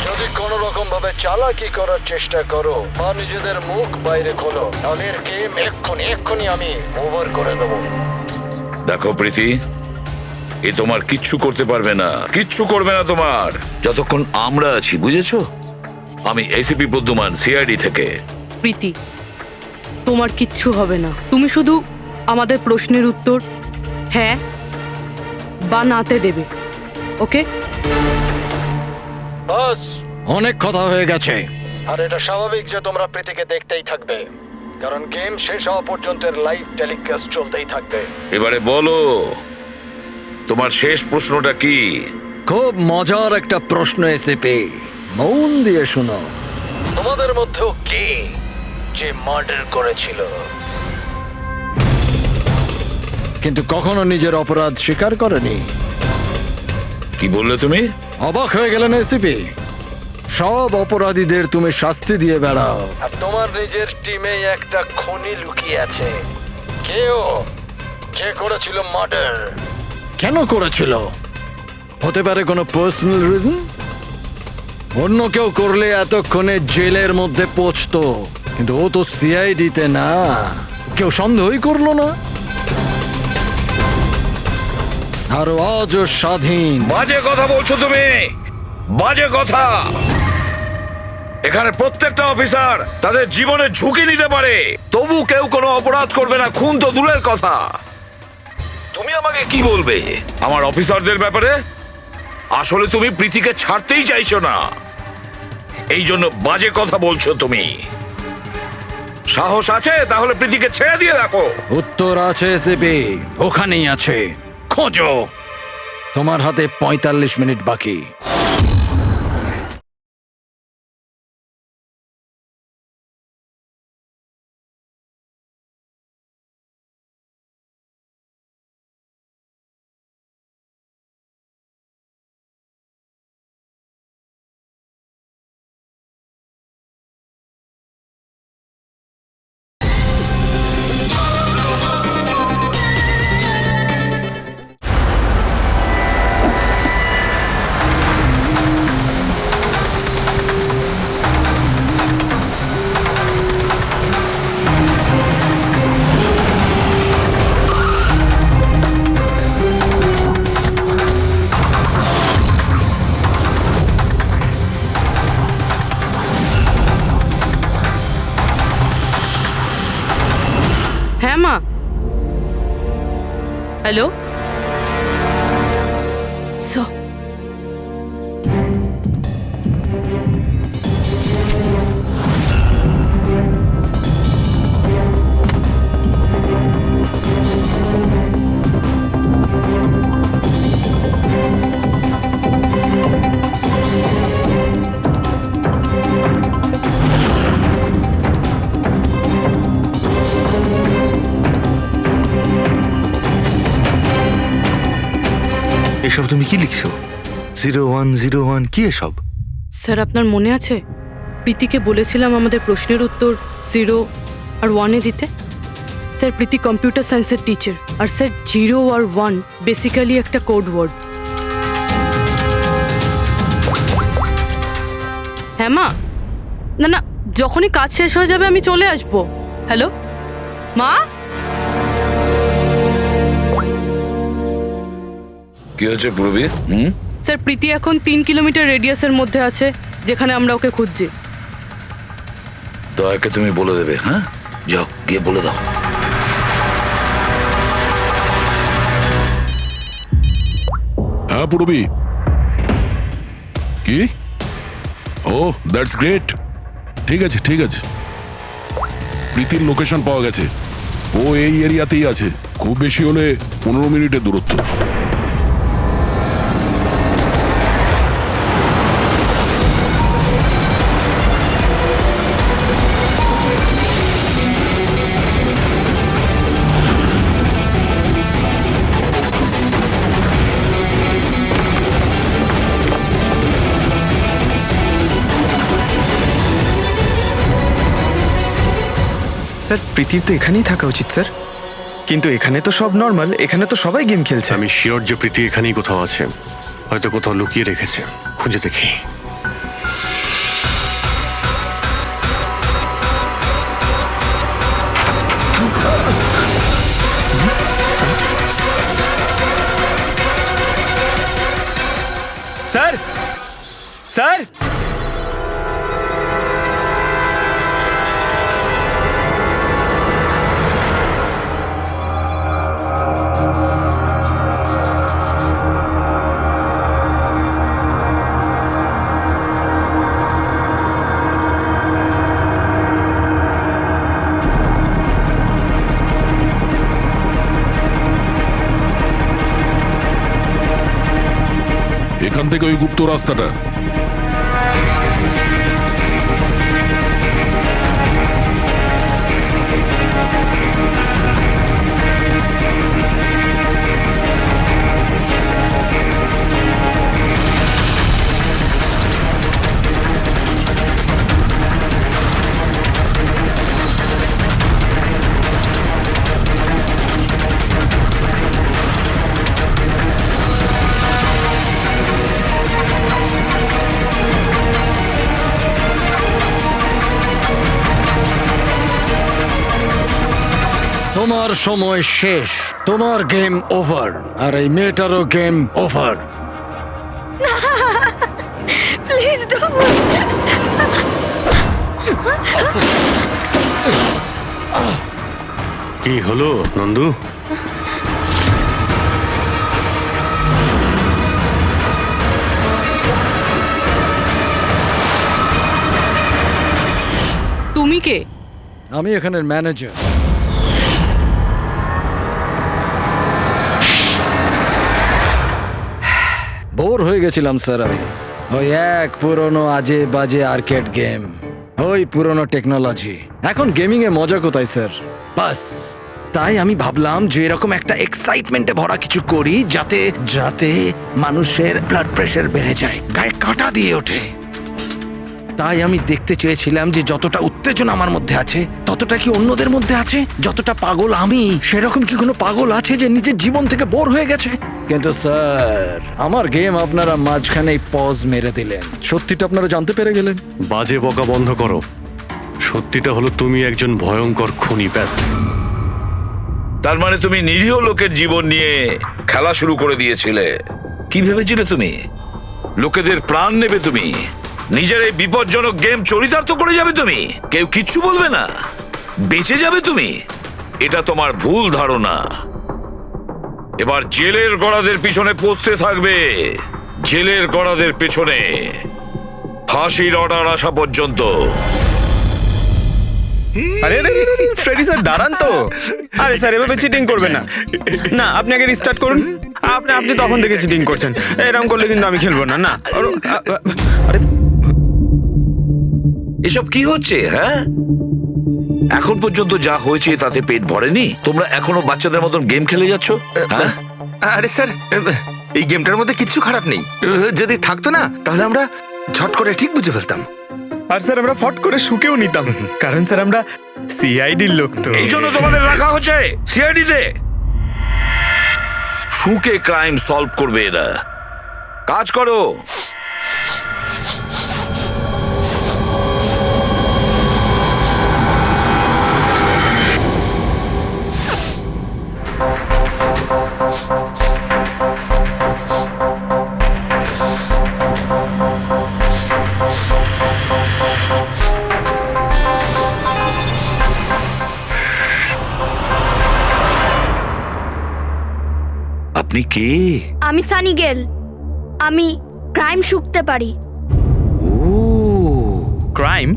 [SPEAKER 1] যদি কোনো রকম ভাবে চালাকি করার চেষ্টা করো বা নিজেদের মুখ বাইরে খোলো, তাহলে এর গেম এক্ষুনি আমি ওভার করে দেবো।
[SPEAKER 9] দেখো প্রীতি, এ তোমার কিচ্ছু করতে পারবে না, কিচ্ছু করবে না তোমার, যতক্ষণ আমরা আছি, বুঝেছো? আমি এসিপি প্রদ্যুমান, সিআইডি থেকে।
[SPEAKER 6] প্রীতি, তোমার কিচ্ছু হবে না। তুমি শুধু আমাদের প্রশ্নের উত্তর হ্যাঁ বা নাতে দেবে, ওকে?
[SPEAKER 1] বাস,
[SPEAKER 10] অনেক কথা হয়ে গেছে।
[SPEAKER 1] আর এটা স্বাভাবিক যে তোমরা প্রীতিকে দেখতেই থাকবে, কারণ গেম শেষ হওয়া পর্যন্ত লাইভ টেলিকাস্ট চলতেই থাকবে।
[SPEAKER 9] এবারে বলো, তোমার শেষ প্রশ্নটা কি?
[SPEAKER 10] খুব মজার একটা প্রশ্ন এসেপি, মন দিয়ে শুনো।
[SPEAKER 1] তোমাদের মধ্যেও কে যে মার্ডার করেছিল?
[SPEAKER 10] কিন্তু কখনো নিজের অপরাধ স্বীকার করেনি।
[SPEAKER 9] কি বললে তুমি?
[SPEAKER 10] অবাক হয়ে গেলেন এসিপি? সব অপরাধীদের তুমি শাস্তি দিয়ে বেড়াও,
[SPEAKER 1] আর তোমার নিজের টিমে একটা খুনি লুকিয়ে আছে। কেউ যে করেছিল মার্ডার?
[SPEAKER 10] কেন করেছিল? হতে পারে কোনো পার্সোনাল রিজন। অন্য কেউ করলে এতক্ষণে জেলের মধ্যে পৌঁছতো, কিন্তু ও তো সিআইডিতে না, কেউ সন্দেহই করলো না। আর আজও স্বাধীন।
[SPEAKER 9] বাজে কথা বলছো তুমি, বাজে কথা। এখানে প্রত্যেকটা অফিসার তাদের জীবনে ঝুঁকি নিতে পারে, তবু কেউ কোনো অপরাধ করবে না, খুন তো দূরের কথা। তুমি আমাকে কি বলবে আমার অফিসারদের ব্যাপারে? আসলে তুমি প্রীতিকে ছাড়তেই চাইছো না, এই জন্য বাজে কথা বলছো তুমি। সাহস আছে তাহলে প্রীতিকে ছেড়ে দিয়ে দেখো।
[SPEAKER 10] উত্তর আছে এসিপি, ওখানেই আছে, খোঁজো। তোমার হাতে 45 মিনিট বাকি।
[SPEAKER 6] হ্যালো
[SPEAKER 12] এসব তুমি কি লিখছো? 0101 কি এসব?
[SPEAKER 6] স্যার আপনার মনে আছে প্রীতিকে বলেছিলাম আমাদের প্রশ্নের উত্তর 0 আর 1-এ দিতে? স্যার প্রীতি কম্পিউটার সায়েন্সের টিচার, আর স্যার 0 আর 1 বেসিক্যালি একটা কোড ওয়ার্ড। হ্যাঁ মা, না না, যখনই কাজ শেষ হয়ে যাবে আমি চলে আসবো। হ্যালো মা।
[SPEAKER 9] কি হয়েছে পূর্বী?
[SPEAKER 6] স্যার প্রীতি এখন 3 কিলোমিটার রেডিয়াসের মধ্যে আছে, যেখানে আমরা ওকে খুঁজছি।
[SPEAKER 9] দয়াকে তুমি বলে দেবে। হ্যাঁ, যাও গিয়ে বলে দাও।
[SPEAKER 5] হ্যাঁ পূর্বী, কি? ও দ্যাটস গ্রেট। ঠিক আছে ঠিক আছে, প্রীতির লোকেশন পাওয়া গেছে। ও এই এরিয়াতেই আছে, খুব বেশি হলে 15 মিনিটের দূরত্ব।
[SPEAKER 4] স্যার প্রীতির তো এখানেই থাকা উচিত স্যার, কিন্তু এখানে তো সব নর্মাল, এখানে তো সবাই গেম খেলছে।
[SPEAKER 7] আমি শিওর যে প্রীতি এখানেই কোথাও আছে, হয়তো কোথাও লুকিয়ে রেখেছে, খুঁজে দেখি।
[SPEAKER 4] স্যার স্যার
[SPEAKER 5] এখান থেকে ওই গুপ্ত রাস্তাটা।
[SPEAKER 10] তোমার সময় শেষ, তোমার গেম ওভার, আর এই মেয়েটারও গেম ওভার।
[SPEAKER 2] Please don't.
[SPEAKER 7] কি হলো নন্দু?
[SPEAKER 6] তুমি কে?
[SPEAKER 10] আমি এখানের ম্যানেজার। বোর হয়ে গেছিলাম স্যার আমি, ওই এক পুরনো আজে বাজে আর্কেড গেম, ওই পুরনো টেকনোলজি। এখন গেমিং এ মজা কোথায় স্যার? বাস তাই আমি ভাবলাম যে এরকম একটা এক্সাইটমেন্টে ভরা কিছু করি যাতে যাতে মানুষের ব্লাড প্রেশার বেড়ে যায়, গায়ে কাঁটা দিয়ে ওঠে। তাই আমি দেখতে চেয়েছিলাম যে যতটা উত্তেজনা আমার মধ্যে আছে ততটা কি অন্যদের মধ্যে আছে? যতটা পাগল আমি, সেরকম কি কোনো পাগল আছে যে নিজের জীবন থেকে বোর হয়ে গেছে? কিন্তু স্যার আমার গেম আপনারা মাঝখানেই পজ মেরে দিলেন, সত্যিটা আপনারা জানতে পেরে গেলেন।
[SPEAKER 7] বাজে বকা বন্ধ করো। সত্যিটা হলো তুমি একজন ভয়ঙ্কর খুনি, ব্যাস।
[SPEAKER 9] তার মানে তুমি নিরীহ লোকের জীবন নিয়ে খেলা শুরু করে দিয়েছিলে। কি ভেবেছিলে তুমি লোকেদের প্রাণ নেবে? তুমি নিজের এই বিপজ্জনক গেম চরিতার্থ করে যাবে? তুমি কেউ কিচ্ছু বলবে না, বেঁচে যাবে তুমি? এটা তোমার ভুল ধারণা। এবার জেলের গড়াদের পিছনে পৌঁছতে থাকবে, জেলের গড়াদের পেছনে ফাঁসির অর্ডার আসা পর্যন্ত।
[SPEAKER 4] আরে ফ্রেডি স্যার দাঁড়ান তো। আরে স্যার এভাবে চিটিং করবেন না। না আপনি আগে রিস্টার্ট করুন। আপনি তখন থেকে চিটিং করছেন, এরকম করলে কিন্তু আমি খেলবো না। না আরে
[SPEAKER 9] এসব কি হচ্ছে? হ্যাঁ, এখন পর্যন্ত যা হয়েছে তাতে পেট ভরেনি, তোমরা এখনো বাচ্চাদের মতন গেম খেলে যাচ্ছ। হ্যাঁ,
[SPEAKER 12] আরে স্যার, এই গেমটার মধ্যে কিচ্ছু খারাপ নেই। যদি থাকতো না তাহলে আমরা ঝট করে ঠিক বুঝে ফেলতাম।
[SPEAKER 4] আর স্যার আমরা ফট করে শুকেও নিতাম, কারণ স্যার আমরা সিআইডির লোক তো।
[SPEAKER 9] এই জন্য তোমাদের রাখা হচ্ছে সিআইডিতে। শুকে ক্রাইম সলভ করবে এরা। কাজ করো। আপনি কে?
[SPEAKER 2] আমি সানি গেল। আমি ক্রাইম শুকতে পারি।
[SPEAKER 9] ও,
[SPEAKER 4] ক্রাইম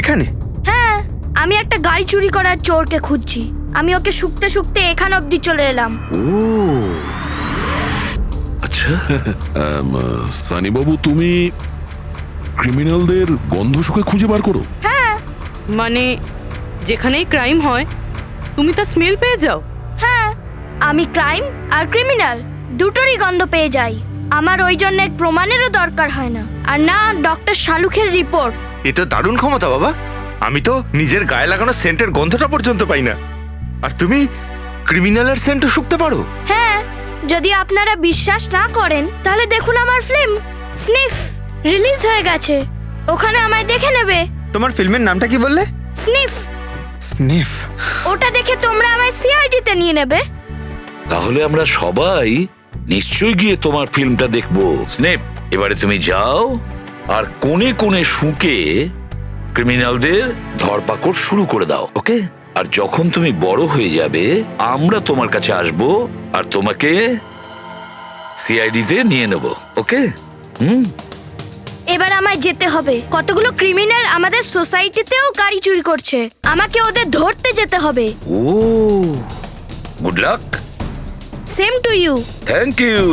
[SPEAKER 4] এখানে?
[SPEAKER 2] হ্যাঁ, আমি একটা গাড়ি চুরি করার চোরকে খুঁজছি। আমি ওকে শুকতে শুকতে এখান অবধি চলে এলাম।
[SPEAKER 9] ও আচ্ছা।
[SPEAKER 5] সানি বাবু, তুমি ক্রিমিনালদের গন্ধ শুকে খুঁজে বার করো?
[SPEAKER 2] হ্যাঁ
[SPEAKER 6] মানে যেখানেই ক্রাইম হয় তুমি তা স্মেল পেয়ে যাও?
[SPEAKER 2] হ্যাঁ, আমি ক্রাইম আর ক্রিমিনাল দুটোরই গন্ধ পেয়ে যাই। আমার ওই জন্য এক প্রমাণেরও দরকার হয় না, আর না ডক্টর শালুখের রিপোর্ট।
[SPEAKER 12] এ তো দারুণ ক্ষমতা বাবা। আমি তো নিজের গায়ে লাগানো সেন্টের গন্ধটা পর্যন্ত পাই না, আর তুমি ক্রিমিনালের সেন্টও শুকতে পারো?
[SPEAKER 2] হ্যাঁ, যদি আপনারা বিশ্বাস না করেন তাহলে দেখুন আমার ফিল্ম স্নিফ রিলিজ হয়ে গেছে, ওখানে আমায় দেখে নেবে।
[SPEAKER 4] তোমার ফিল্মের নামটা কি বললে?
[SPEAKER 2] স্নিফ।
[SPEAKER 4] স্নিফ?
[SPEAKER 2] ওটা দেখে তোমরা আমায় সিআইডিতে নিয়ে নেবে।
[SPEAKER 9] তাহলে আমরা সবাই নিশ্চয়ই গিয়ে তোমার ফিল্মটা দেখবো। স্নেপ, এবারে তুমি যাও আর কোণে কোণে শুকে ক্রিমিনালদের ধরপাকড় শুরু করে দাও, ওকে? আর যখন তুমি বড় হয়ে যাবে আমরা তোমার কাছে আসবো আর তোমাকে সিআইডিতে নিয়ে নেব, ওকে?
[SPEAKER 2] এবার আমায় যেতে হবে। কতগুলো ক্রিমিনাল আমাদের সোসাইটিতেও গাড়ি চুরি করছে, আমাকে ওদের ধরতে যেতে হবে।
[SPEAKER 9] ও, good luck.
[SPEAKER 2] Same to you.
[SPEAKER 9] Thank you.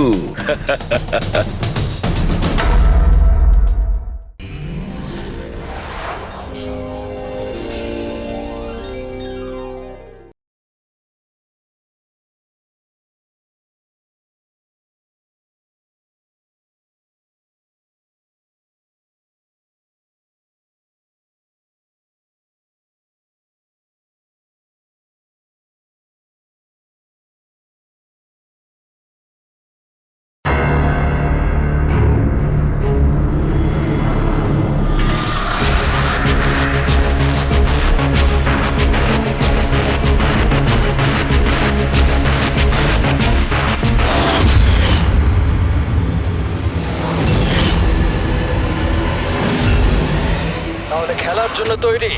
[SPEAKER 1] তাহলে খেলার জন্য তৈরি?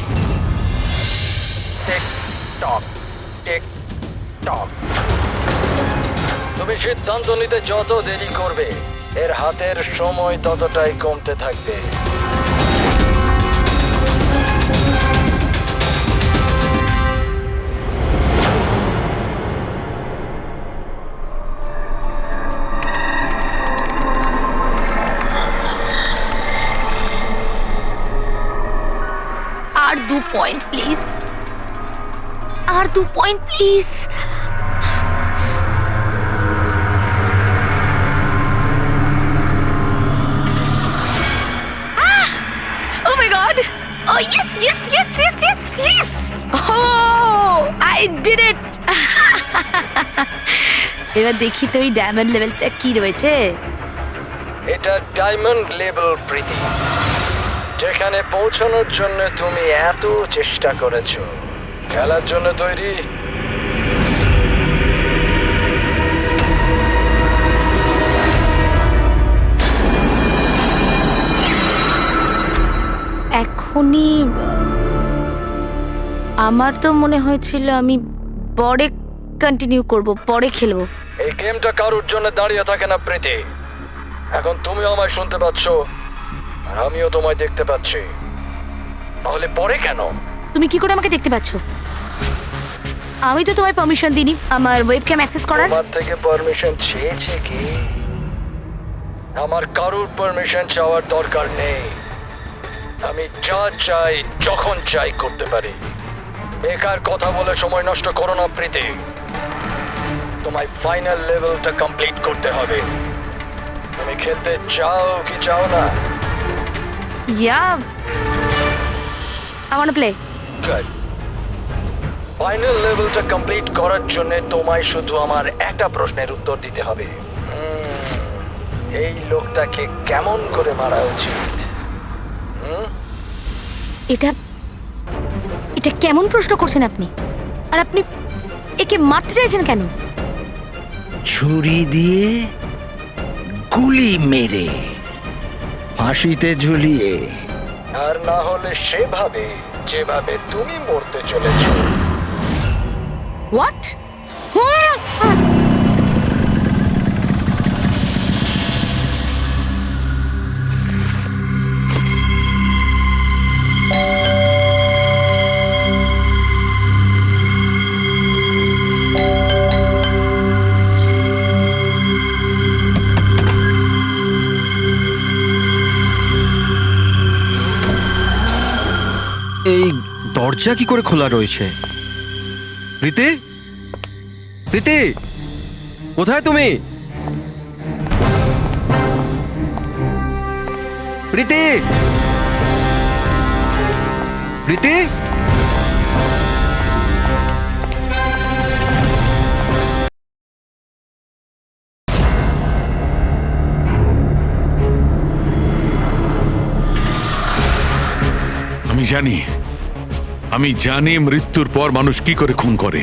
[SPEAKER 1] Tick tock, tick tock. তুমি সিদ্ধান্ত নিতে যত দেরি করবে এর হাতের সময় ততটাই কমতে থাকবে।
[SPEAKER 2] আর 2 পয়েন্ট প্লিজ, আর 2 point please. Oh my god! Oh yes, yes, yes, yes, yes, yes! Oh, I did it! এবার দেখি তো এই ডায়মন্ড লেভেলটা কি রয়েছে।
[SPEAKER 1] এটা ডায়মন্ড লেভেল প্রীতি, যেখানে পৌঁছানোর জন্য তুমি এত চেষ্টা করেছো। খেলার জন্য তৈরি?
[SPEAKER 2] এখনই আমার তো মনে হয়েছিল আমি পরে কন্টিনিউ করব, পরে খেলবো,
[SPEAKER 1] এই গেমটা কারোর জন্য দাঁড়িয়ে থাকে না প্রীতি। এখন তুমি আমায় শুনতে পাচ্ছ আর আমিও তোমায় দেখতে পাচ্ছি, তাহলে পরে কেন?
[SPEAKER 2] তুমি কি করে আমাকে দেখতে পাচ্ছ? আমি তো তোমায় পারমিশন দিইনি আমার ওয়েবক্যাম অ্যাক্সেস করার।
[SPEAKER 1] তোমার থেকে পারমিশন চেয়েছে কি? আমার কারোর পারমিশন চাওয়ার দরকার নেই। আমি যা চাই যখন চাই করতে পারি। বেকার কথা বলে সময় নষ্ট করো না প্রীতি। তোমায় ফাইনাল লেভেলটা কমপ্লিট করতে হবে। তুমি খেলতে চাও কি চাও না?
[SPEAKER 2] Yeah. I want to play.
[SPEAKER 1] Final লেভেলটা কমপ্লিট করার জন্য তোমায় শুধু আমার একটা প্রশ্নের উত্তর দিতে হবে। এই লোকটাকে কেমন করে মারা উচিত?
[SPEAKER 2] এটা এটা কেমন প্রশ্ন করছেন আপনি? আর আপনি একে মারতে চাইছেন কেন?
[SPEAKER 10] ছুরি দিয়ে, গুলি মেরে, ফাঁসিতে ঝুলিয়ে।
[SPEAKER 1] আর না হলে সেভাবে যেভাবে তুমি মরতে চলেছো।
[SPEAKER 2] হোয়াট?
[SPEAKER 3] এই দরজা কি করে খোলা রয়েছে? প্রীতি, প্রীতি, কোথায় তুমি? প্রীতি, প্রীতি,
[SPEAKER 14] আমি জানি মৃত্যুর পর মানুষ কি করে খুন করে।